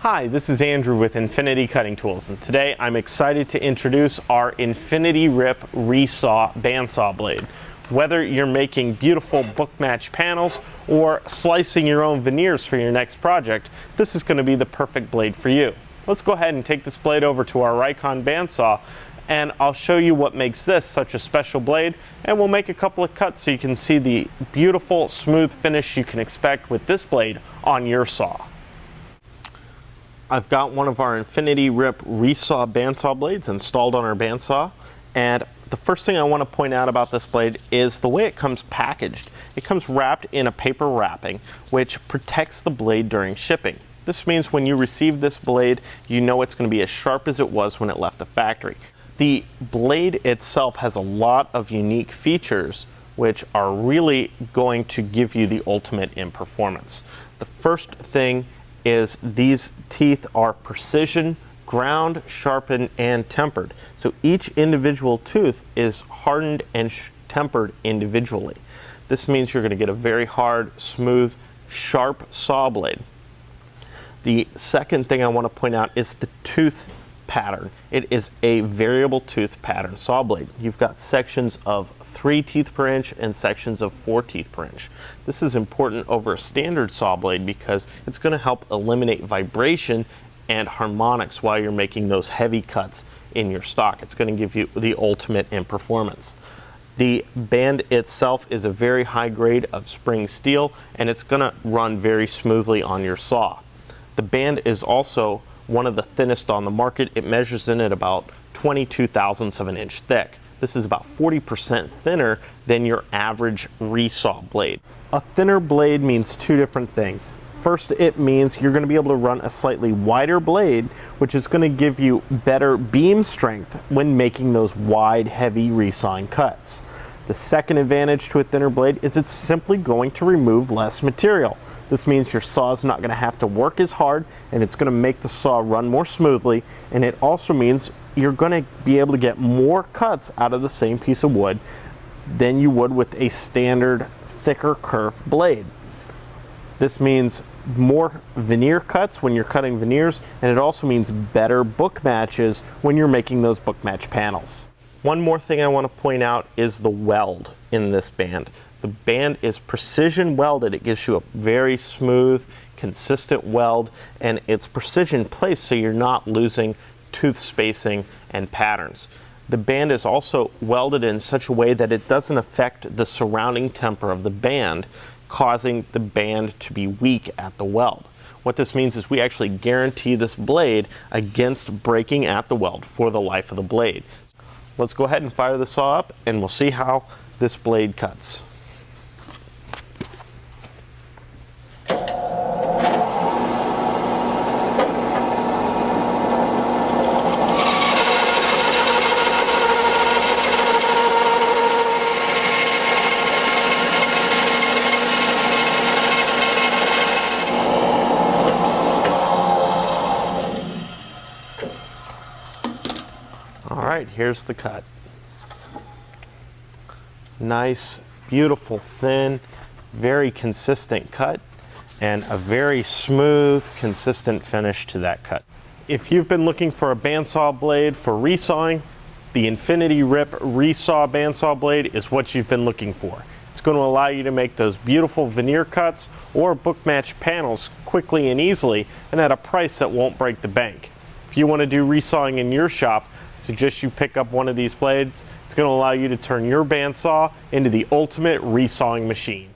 Hi, this is Andrew with Infinity Cutting Tools, and today I'm excited to introduce our Infinity Rip Resaw Bandsaw Blade. Whether you're making beautiful book match panels or slicing your own veneers for your next project, this is going to be the perfect blade for you. Let's go ahead and take this blade over to our Rikon bandsaw, and I'll show you what makes this such a special blade, and we'll make a couple of cuts so you can see the beautiful smooth finish you can expect with this blade on your saw. I've got one of our Infinity Rip Resaw Bandsaw Blades installed on our bandsaw, and the first thing I want to point out about this blade is the way it comes packaged. It comes wrapped in a paper wrapping which protects the blade during shipping. This means when you receive this blade, you know it's going to be as sharp as it was when it left the factory. The blade itself has a lot of unique features which are really going to give you the ultimate in performance. The first thing is these teeth are precision, ground, sharpened, and tempered. So each individual tooth is hardened and tempered individually. This means you're going to get a very hard, smooth, sharp saw blade. The second thing I want to point out is the tooth pattern. It is a variable tooth pattern saw blade. You've got sections of 3 teeth per inch and sections of 4 teeth per inch. This is important over a standard saw blade because it's going to help eliminate vibration and harmonics while you're making those heavy cuts in your stock. It's going to give you the ultimate in performance. The band itself is a very high grade of spring steel, and it's going to run very smoothly on your saw. The band is also one of the thinnest on the market. It measures in at about 22 thousandths of an inch thick. This is about 40% thinner than your average resaw blade. A thinner blade means two different things. First, it means you're going to be able to run a slightly wider blade, which is going to give you better beam strength when making those wide, heavy resawing cuts. The second advantage to a thinner blade is it's simply going to remove less material. This means your saw is not going to have to work as hard, and it's going to make the saw run more smoothly, and it also means you're going to be able to get more cuts out of the same piece of wood than you would with a standard thicker curved blade. This means more veneer cuts when you're cutting veneers, and it also means better book matches when you're making those book match panels. One more thing I want to point out is the weld in this band. The band is precision welded. It gives you a very smooth, consistent weld, and it's precision placed so you're not losing tooth spacing and patterns. The band is also welded in such a way that it doesn't affect the surrounding temper of the band, causing the band to be weak at the weld. What this means is we actually guarantee this blade against breaking at the weld for the life of the blade. Let's go ahead and fire the saw up, and we'll see how this blade cuts. Alright, here's the cut. Nice, beautiful, thin, very consistent cut, and a very smooth, consistent finish to that cut. If you've been looking for a bandsaw blade for resawing, the Infinity Rip Resaw Bandsaw Blade is what you've been looking for. It's going to allow you to make those beautiful veneer cuts or book match panels quickly and easily, and at a price that won't break the bank. If you want to do resawing in your shop, I suggest you pick up one of these blades. It's going to allow you to turn your bandsaw into the ultimate resawing machine.